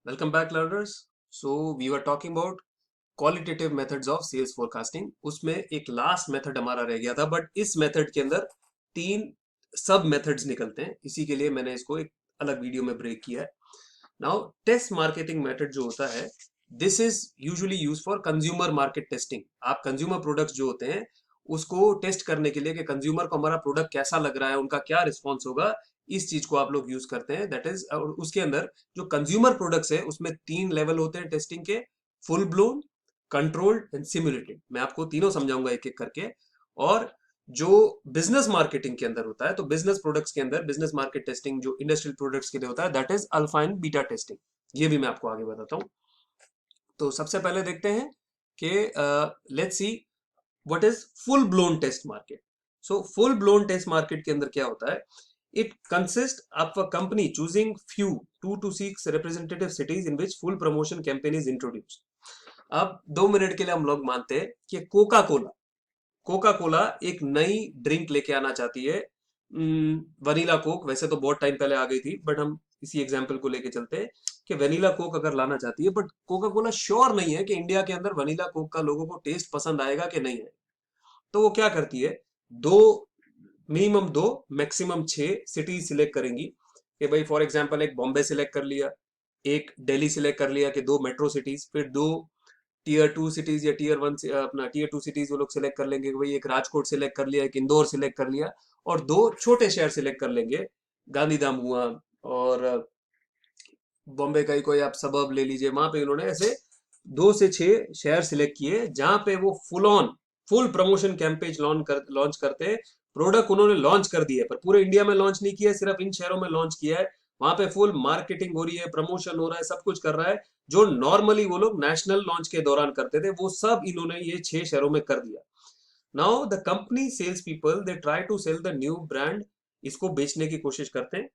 Welcome back, learners. So we were talking about qualitative methods of sales forecasting. उसमें एक last method हमारा रह गया था, बट इस मेथड के अंदर तीन सब मेथड्स निकलते हैं. इसी के लिए मैंने इसको एक अलग वीडियो में ब्रेक किया है. नाउ टेस्ट मार्केटिंग मेथड जो होता है, this is usually use for consumer market testing. आप कंज्यूमर प्रोडक्ट्स जो होते हैं उसको टेस्ट करने के लिए कि कंज्यूमर को हमारा प्रोडक्ट कैसा लग रहा है, उनका क्या रिस्पॉन्स होगा. इस चीज को आप लोग यूज करते हैं. दैट इज, उसके अंदर जो कंज्यूमर प्रोडक्ट्स है उसमें तीन लेवल होते हैं टेस्टिंग के: full blown, controlled and simulated. मैं आपको तीनों समझाऊंगा एक एक करके. और जो बिजनेस मार्केटिंग के अंदर होता है, तो बिजनेस प्रोडक्ट्स के अंदर बिजनेस मार्केट टेस्टिंग जो इंडस्ट्रियल प्रोडक्ट्स के लिए होता है, that is alpha and beta testing. ये भी मैं आपको आगे बताता हूँ. तो सबसे पहले देखते हैं कि let's see what is full blown test market. So full blown test market के अंदर क्या होता है? It consist of a company choosing few 2 to 6 representative cities in which full promotion campaign is introduced. अब 2 मिनट के लिए हम लोग मानते हैं कि कोका कोला कोका कोला एक नई ड्रिंक लेके आना चाहती है. वनीला कोक वैसे तो बहुत टाइम पहले आ गई थी, बट हम इसी एग्जाम्पल को लेके चलते हैं कि वनीला कोक अगर लाना चाहती है, बट कोका कोला श्योर नहीं है कि इंडिया के अंदर वनीला कोक का लोगों को टेस्ट पसंद आएगा कि नहीं है. तो वो क्या करती है? दो मिनिमम दो, मैक्सिमम 6 सिटीज सिलेक्ट करेंगी. कि भाई फॉर एग्जांपल एक बॉम्बे सिलेक्ट कर लिया, एक दिल्ली सिलेक्ट कर लिया, कि दो मेट्रो सिटीज. फिर दो टियर 2 सिटीज या टियर 1 से अपना टियर 2 सिटीज वो लोग सिलेक्ट कर लेंगे कि भाई एक राजकोट सिलेक्ट कर लिया, एक इंदौर सिलेक्ट कर लिया. और दो छोटे शहर सिलेक्ट कर लेंगे, गांधीधाम हुआ, और बॉम्बे का ही कोई आप सबब ले लीजिए. वहां पे इन्होंने ऐसे 2 से 6 शहर सिलेक्ट किए जहां पे वो फुल प्रमोशन कैंपेन लॉन्च करते हैं. प्रोडक्ट उन्होंने लॉन्च कर दिया है, पर पूरे इंडिया में लॉन्च नहीं किया है, सिर्फ इन शहरों में लॉन्च किया है. वहां पे फुल मार्केटिंग हो रही है, प्रमोशन हो रहा है, सब कुछ कर रहा है. जो नॉर्मली वो लोग नेशनल लॉन्च के दौरान करते थे, वो सब इन्होंने ये 6 शहरों में कर दिया. Now the company sales people they try to sell the new brand. इसको बेचने की कोशिश करते हैं.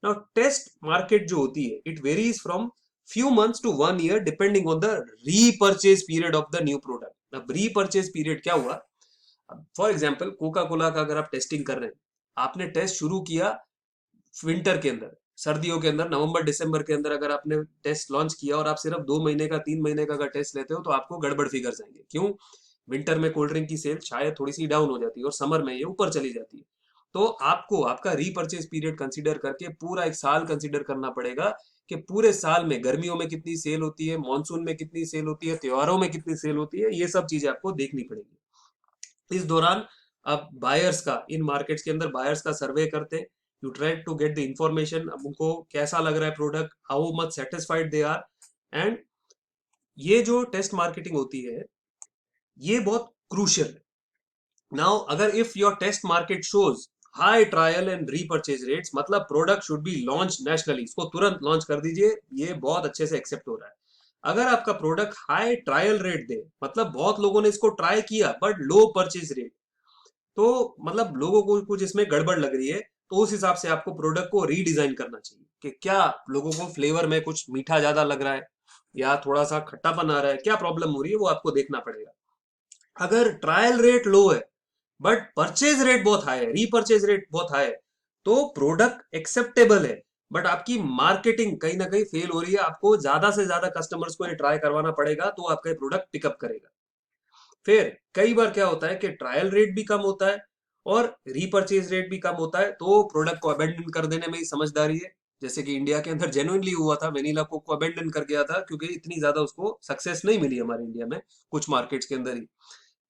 नाउ टेस्ट मार्केट जो होती है, it varies from few months to 1 year depending on the repurchase period of the new product. अब रीपर्चेज पीरियड क्या हुआ? फॉर एग्जाम्पल कोका कोला का अगर आप टेस्टिंग कर रहे हैं, आपने टेस्ट शुरू किया विंटर के अंदर, सर्दियों के अंदर, नवंबर दिसंबर के अंदर अगर आपने टेस्ट लॉन्च किया और आप सिर्फ 2 महीने का 3 महीने का अगर टेस्ट लेते हो, तो आपको गड़बड़ फिगर्स आएंगे. क्यों? विंटर में कोल्ड ड्रिंक की सेल शायद थोड़ी सी डाउन हो जाती है और समर में ये ऊपर चली जाती है. तो आपको आपका रीपर्चेज पीरियड कंसीडर करके पूरा एक साल कंसीडर करना पड़ेगा कि पूरे साल में गर्मियों में कितनी सेल होती है, मानसून में कितनी सेल होती है, त्योहारों में कितनी सेल होती है. ये सब चीजें आपको देखनी पड़ेगी. इस दौरान आप बायर्स का, इन मार्केट्स के अंदर बायर्स का सर्वे करते हैं. You try to get the information, अब उनको कैसा लग रहा है product, how much satisfied they are. And ये जो टेस्ट मार्केटिंग होती है, ये बहुत क्रूशियल है. नाउ अगर if your test market shows high trial and repurchase rates, मतलब product should be launch nationally, इसको तुरंत लॉन्च कर दीजिए, ये बहुत अच्छे से एक्सेप्ट हो रहा है. अगर आपका प्रोडक्ट हाई ट्रायल रेट दे, मतलब बहुत लोगों ने इसको ट्राई किया बट लो परचेज रेट, तो मतलब लोगों को कुछ इसमें गड़बड़ लग रही है, तो उस हिसाब से आपको प्रोडक्ट को रीडिजाइन करना चाहिए कि क्या लोगों को फ्लेवर में कुछ मीठा ज्यादा लग रहा है या थोड़ा सा खट्टापन आ रहा है, क्या प्रॉब्लम हो रही है, वो आपको देखना पड़ेगा. अगर ट्रायल रेट लो है बट परचेज रेट बहुत हाई है, रीपरचेज रेट बहुत हाई है, तो प्रोडक्ट एक्सेप्टेबल है, बट आपकी मार्केटिंग कहीं ना कहीं फेल हो रही है. आपको ज्यादा से ज्यादा कस्टमर्स को ये ट्राई करवाना पड़ेगा, तो आपका प्रोडक्ट पिकअप करेगा. फिर कई बार क्या होता है कि ट्रायल रेट भी कम होता है और रीपरचेज रेट भी कम होता है, तो प्रोडक्ट को अबेंडन कर देने में ही समझदारी है. जैसे कि इंडिया के अंदर जेन्युइनली हुआ था, वेनिला कोक को अबेंडन कर गया था क्योंकि इतनी ज्यादा उसको सक्सेस नहीं मिली हमारे इंडिया में, कुछ मार्केट्स के अंदर ही.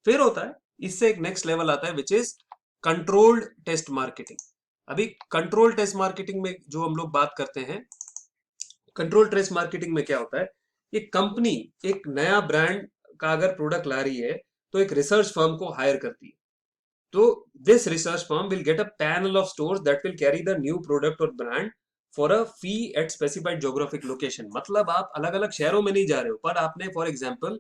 फिर होता है, इससे एक नेक्स्ट लेवल आता है which is controlled test marketing. अभी कंट्रोल टेस्ट मार्केटिंग में जो हम लोग बात करते हैं, कंट्रोल टेस्ट मार्केटिंग में क्या होता है? ये कंपनी एक नया ब्रांड का अगर प्रोडक्ट ला रही है, तो एक रिसर्च फर्म को हायर करती है. तो this research firm will get a panel of stores that will carry the new product और brand for a fee at specified geographic location. मतलब आप अलग अलग शहरों में नहीं जा रहे हो, पर आपने फॉर एग्जाम्पल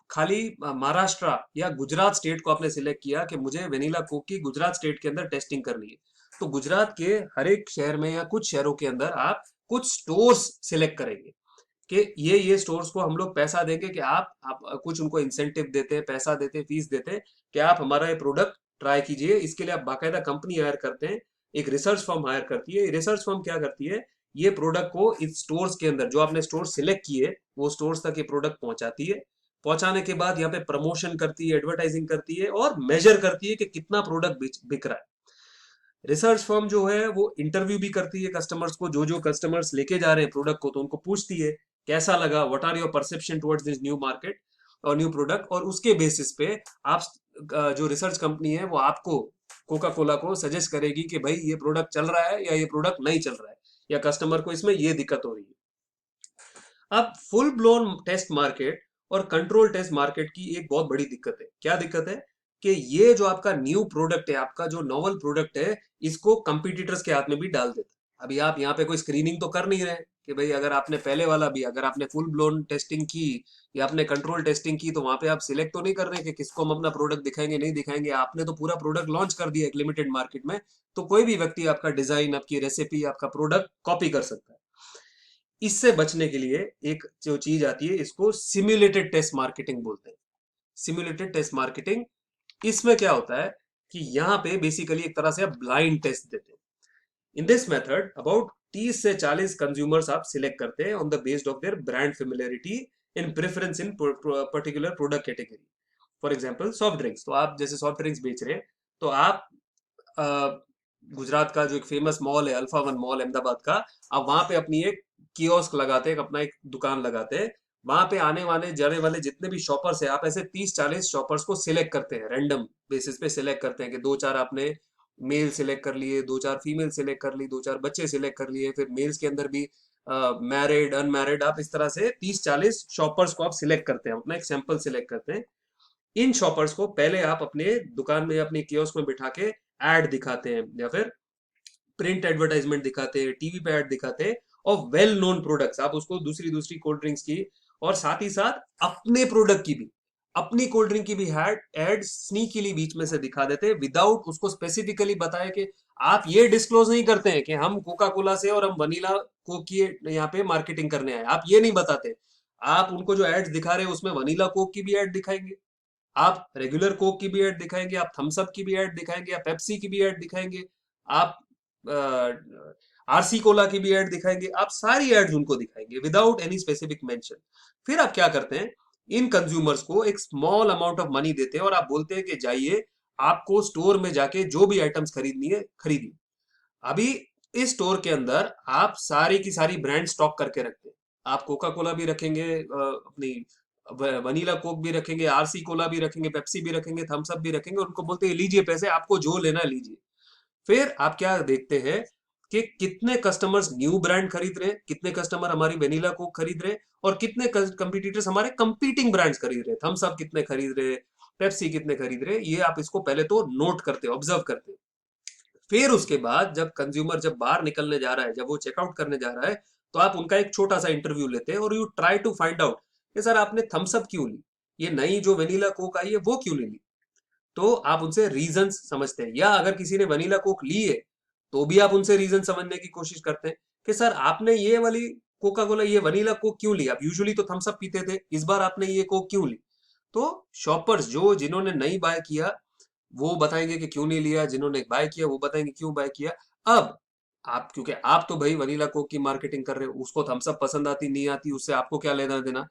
खाली महाराष्ट्र या गुजरात स्टेट को आपने सिलेक्ट किया कि मुझे वेनिला कोक की गुजरात स्टेट के अंदर टेस्टिंग करनी है. तो गुजरात के हर एक शहर में या कुछ शहरों के अंदर आप कुछ स्टोर्स सिलेक्ट करेंगे कि ये स्टोर्स को हम लोग पैसा देंगे कि आप कुछ उनको इंसेंटिव देते हैं, पैसा देते हैं, फीस देते हैं कि आप हमारा ये प्रोडक्ट ट्राई कीजिए. इसके लिए आप बाकायदा कंपनी हायर करते हैं, एक रिसर्च फर्म हायर करती है. रिसर्च फर्म क्या करती है? ये प्रोडक्ट को इस स्टोर्स के अंदर जो आपने स्टोर सिलेक्ट किए वो स्टोर्स तक ये प्रोडक्ट पहुंचाती है। पहुंचाने के बाद यहाँ पे प्रमोशन करती है, एडवर्टाइजिंग करती है और मेजर करती है कि कितना प्रोडक्ट बिक रहा है। रिसर्च फर्म जो है वो इंटरव्यू भी करती है कस्टमर्स को, जो जो कस्टमर्स लेके जा रहे हैं प्रोडक्ट को, तो उनको पूछती है कैसा लगा, what are your perception towards this new market और न्यू प्रोडक्ट, और उसके बेसिस पे आप जो रिसर्च कंपनी है वो आपको कोका कोला को सजेस्ट करेगी कि भाई ये प्रोडक्ट चल रहा है या ये प्रोडक्ट नहीं चल रहा है, या कस्टमर को इसमें ये दिक्कत हो रही है। अब फुल ब्लोन टेस्ट मार्केट और कंट्रोल टेस्ट मार्केट की एक बहुत बड़ी दिक्कत है। क्या दिक्कत है कि ये जो आपका न्यू प्रोडक्ट है, आपका जो नोवल प्रोडक्ट है, इसको कंपटीटर्स के हाथ में भी डाल देता है। अभी आप यहाँ पे कोई स्क्रीनिंग तो कर नहीं रहे कि भाई अगर आपने पहले वाला भी, अगर आपने फुल ब्लोन टेस्टिंग की या आपने कंट्रोल टेस्टिंग की, तो वहां पे आप सिलेक्ट तो नहीं कर रहे कि किसको हम अपना प्रोडक्ट दिखाएंगे नहीं दिखाएंगे। आपने तो पूरा प्रोडक्ट लॉन्च कर दिया एक लिमिटेड मार्केट में, तो कोई भी व्यक्ति आपका डिजाइन, आपकी रेसिपी, आपका प्रोडक्ट कॉपी कर सकता है। इससे बचने के लिए एक जो चीज आती है, इसको सिम्युलेटेड टेस्ट मार्केटिंग बोलते हैं। सिम्युलेटेड टेस्ट मार्केटिंग, इसमें क्या होता है कि यहाँ पे बेसिकली एक तरह से आप ब्लाइंड टेस्ट देते हैं। इन दिस मेथड अबाउट 30 से 40 कंज्यूमर्स आप सिलेक्ट करते हैं on the based of their brand familiarity in preference in particular product category. For example soft drinks, तो आप जैसे सॉफ्ट ड्रिंक्स बेच रहे हैं, तो आप गुजरात का जो एक फेमस मॉल है अल्फा वन मॉल अहमदाबाद का, आप वहां पे अपनी एक कियोस्क लगाते हैं, अपना एक दुकान लगाते हैं। वहां पे आने वाले जाने वाले जितने भी शॉपर्स हैं, आप ऐसे 30-40 शॉपर्स को सिलेक्ट करते हैं, रैंडम बेसिस पे सिलेक्ट करते हैं कि दो चार आपने मेल सिलेक्ट कर लिए, दो चार फीमेल सिलेक्ट कर ली, दो चार बच्चे सिलेक्ट कर लिए, फिर मेल्स के अंदर भी मैरिड अनमैरिड, आप इस तरह से 30-40 शॉपर्स को आप सिलेक्ट करते हैं, अपना एक सैंपल सिलेक्ट करते हैं। इन शॉपर्स को पहले आप अपने दुकान में, अपने कियोस्क में बिठा के एड दिखाते हैं, या फिर प्रिंट एडवर्टाइजमेंट दिखाते हैं, टीवी पे एड दिखाते हैं, और वेल नोन प्रोडक्ट्स आप उसको दूसरी दूसरी कोल्ड ड्रिंक्स की, और साथ ही साथ अपने प्रोडक्ट की भी, अपनी कोल्ड ड्रिंक की भी एड स्नीकीली बीच में से दिखा देते हैं, विदाउट उसको स्पेसिफिकली बताया कि आप ये डिस्क्लोज नहीं करते हैं कि हम कोका कोला से और हम वनीला कोक की यहाँ पे मार्केटिंग करने आए, आप ये नहीं बताते। आप उनको जो एड्स दिखा रहे हैं उसमें वनीला कोक की भी एड दिखाएंगे, आप रेगुलर कोक की भी ऐड दिखाएंगे, आप थम्स अप की भी ऐड दिखाएंगे, आप पेप्सी की भी ऐड दिखाएंगे, आप आरसी कोला की भी ऐड दिखाएंगे, आप सारी एड्स उनको दिखाएंगे विदाउट एनी स्पेसिफिक मेंशन। फिर आप क्या करते हैं, इन कंज्यूमर्स को एक स्मॉल अमाउंट ऑफ मनी देते हैं और आप बोलते हैं कि जाइए, आपको स्टोर में जाके जो भी आइटम्स खरीदनी है खरीदिए। अभी इस स्टोर के अंदर आप सारी की सारी ब्रांड स्टॉक करके रखते हैं। आप कोका कोला भी रखेंगे, अपनी वनीला कोक भी रखेंगे, आरसी कोला भी रखेंगे, पेप्सी भी रखेंगे, थम्स अप भी रखेंगे, और उनको बोलते हैं लीजिए पैसे, आपको जो लेना है लीजिए। फिर आप क्या देखते हैं कि कितने कस्टमर्स न्यू ब्रांड खरीद रहे हैं, कितने कस्टमर हमारी वेनिला कोक खरीद रहे हैं, और कितने कंपटीटर्स हमारे कंपीटिंग ब्रांड्स खरीद रहे हैं, थम्स अप कितने खरीद रहे हैं, पेप्सी कितने खरीद रहे हैं, ये आप इसको पहले तो नोट करते हो, ऑब्जर्व करते हो। फिर उसके बाद जब कंज्यूमर जब बाहर निकलने जा रहा है, जब वो चेकआउट करने जा रहा है, तो आप उनका एक छोटा सा इंटरव्यू लेते हैं और you try to find out कि सर आपने थम्स अप क्यों ली, ये नई जो वेनिला कोक आई है वो क्यों नहीं ली। तो आप उनसे रीजंस समझते हैं, या अगर किसी ने वनीला कोक ली है तो भी आप उनसे रीजन समझने की कोशिश करते हैं कि सर आपने ये वाली कोका कोला, ये वनीला कोक क्यों ली, आप यूजुअली तो थम्स अप पीते थे, इस बार आपने ये कोक क्यों ली। तो शॉपर्स जो जिन्होंने नहीं बाय किया वो बताएंगे कि क्यों नहीं लिया, जिन्होंने बाय किया वो बताएंगे क्यों बाय किया। अब आप, क्योंकि आप तो भाई वनीला कोक की मार्केटिंग कर रहे हो, उसको थम्स अप पसंद आती नहीं आती उससे आपको क्या लेना देना।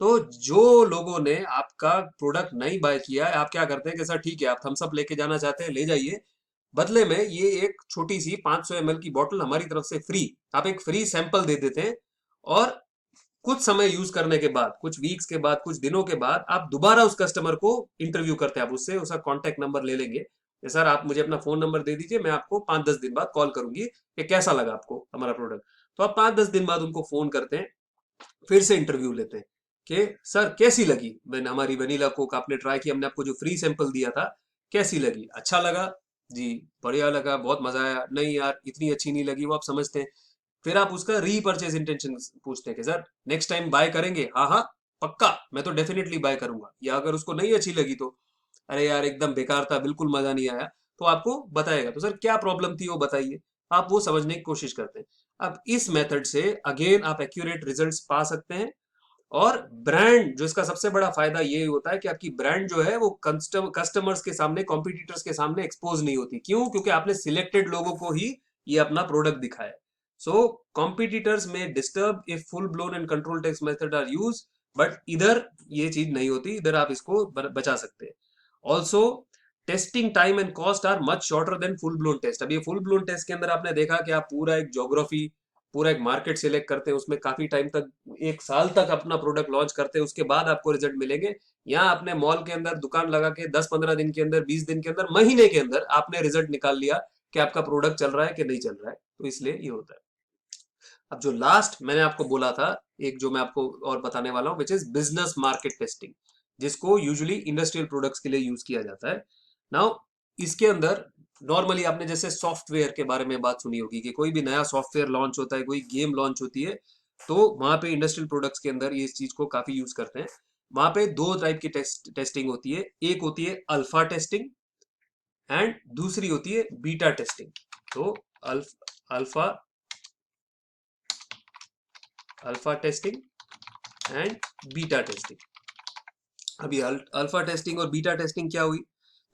तो जो लोगों ने आपका प्रोडक्ट नहीं बाय किया है, आप क्या करते हैं कि सर ठीक है आप थम्स अप लेके जाना चाहते हैं ले जाइए, बदले में ये एक छोटी सी 500 ml की बोतल हमारी तरफ से फ्री, आप एक फ्री सैंपल दे देते हैं, और कुछ समय यूज करने के बाद, कुछ वीक्स के बाद, कुछ दिनों के बाद आप दोबारा उस कस्टमर को इंटरव्यू करते हैं, आप उससे उसका कॉन्टेक्ट नंबर ले लेंगे कि सर आप मुझे अपना फोन नंबर दे दीजिए, मैं आपको 5-10 दिन बाद कॉल करूंगी कि कैसा लगा आपको हमारा प्रोडक्ट। तो आप 5-10 दिन बाद उनको फोन करते हैं, फिर से इंटरव्यू लेते हैं कि सर कैसी लगी हमारी वनीला कोक, आपने ट्राई की, हमने आपको जो फ्री सैंपल दिया था कैसी लगी, अच्छा लगा जी, बढ़िया लगा, बहुत मजा आया, नहीं यार इतनी अच्छी नहीं लगी, वो आप समझते हैं। फिर आप उसका रीपर्चेज इंटेंशन पूछते हैं कि सर नेक्स्ट टाइम बाय करेंगे, हाँ हाँ पक्का, मैं तो डेफिनेटली बाय करूंगा। या अगर उसको नहीं अच्छी लगी तो अरे यार एकदम बेकार था, बिल्कुल मजा नहीं आया, तो आपको बताएगा तो सर क्या प्रॉब्लम थी वो बताइए, आप वो समझने की कोशिश करते हैं। अब इस मेथड से अगेन आप एक्यूरेट रिजल्ट्स पा सकते हैं, और ब्रांड जो इसका सबसे बड़ा फायदा ये होता है कि आपकी ब्रांड जो है वो कस्टमर्स के सामने, कॉम्पिटिटर्स के सामने एक्सपोज नहीं होती। क्यों? क्योंकि आपने सिलेक्टेड लोगों को ही ये अपना प्रोडक्ट दिखाया है। सो कॉम्पिटिटर्स में disturb if full blown and control test method are use, but इधर ये चीज नहीं होती, इधर आप इसको बचा सकते हैं। Also testing time and cost are much shorter than full blown test. अब ये फुल ब्लोन टेस्ट के अंदर आपने देखा कि आप पूरा एक ज्योग्राफी, पूरा एक मार्केट सिलेक्ट करते हैं, उसमें काफी टाइम तक, एक साल तक अपना प्रोडक्ट लॉन्च करते हैं, उसके बाद आपको रिजल्ट मिलेंगे। यहाँ आपने मॉल के अंदर दुकान लगा के 10-15 दिन के अंदर, 20 दिन के अंदर, महीने के अंदर आपने रिजल्ट निकाल लिया कि आपका प्रोडक्ट चल रहा है कि नहीं चल रहा है। तो इसलिए ये होता है। अब जो लास्ट मैंने आपको बोला था, एक जो मैं आपको और बताने वाला हूं, which is business market testing, जिसको यूजुअली इंडस्ट्रियल प्रोडक्ट्स के लिए यूज किया जाता है। नाउ इसके अंदर नॉर्मली आपने जैसे सॉफ्टवेयर के बारे में बात सुनी होगी कि कोई भी नया सॉफ्टवेयर लॉन्च होता है, कोई गेम लॉन्च होती है, तो वहां पे इंडस्ट्रियल प्रोडक्ट्स के अंदर ये इस चीज को काफी यूज करते हैं। वहां पे दो टाइप की टेस्टिंग होती है, एक होती है अल्फा टेस्टिंग एंड दूसरी होती है बीटा टेस्टिंग। तो alpha alpha testing and beta testing. अभी अल्फा टेस्टिंग और बीटा टेस्टिंग क्या हुई?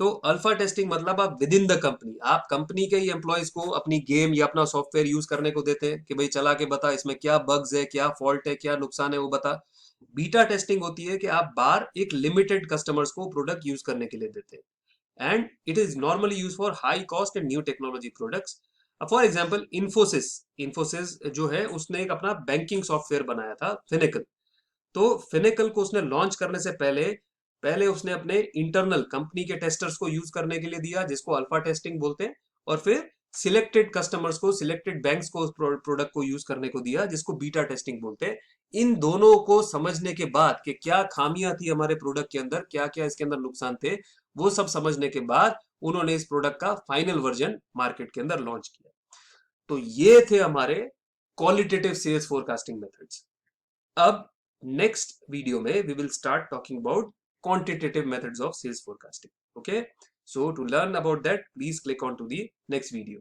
तो अल्फा टेस्टिंग मतलब आप विद इन द कंपनी, आप कंपनी के ही एम्प्लॉयज को अपनी गेम या अपना सॉफ्टवेयर यूज करने को देते हैं कि भाई चला के बता इसमें क्या बग्स है, क्या फॉल्ट है, क्या नुकसान है, वो बता। बीटा टेस्टिंग होती है कि आप बाहर एक लिमिटेड कस्टमर्स को प्रोडक्ट यूज करने के लिए देते हैं, and it is normally use for high cost and new technology products. For example Infosys, Infosys जो है उसने एक अपना बैंकिंग सॉफ्टवेयर बनाया था, फिनिकल। तो फिनिकल को उसने लॉन्च करने से पहले पहले उसने अपने इंटरनल कंपनी के टेस्टर्स को यूज करने के लिए दिया, जिसको अल्फा टेस्टिंग बोलते हैं, और फिर सिलेक्टेड कस्टमर्स को, सिलेक्टेड बैंक्स को उस प्रोडक्ट को यूज करने को दिया, जिसको बीटा टेस्टिंग बोलते हैं। इन दोनों को समझने के बाद कि क्या खामियां थी हमारे प्रोडक्ट के अंदर, क्या क्या इसके अंदर नुकसान थे, वो सब समझने के बाद उन्होंने इस प्रोडक्ट का फाइनल वर्जन मार्केट के अंदर लॉन्च किया। तो ये थे हमारे क्वालिटेटिव सेल्स फोरकास्टिंग मेथड्स। अब नेक्स्ट वीडियो में we will start talking about quantitative methods of sales forecasting. Okay, so to learn about that, please click on to the next video.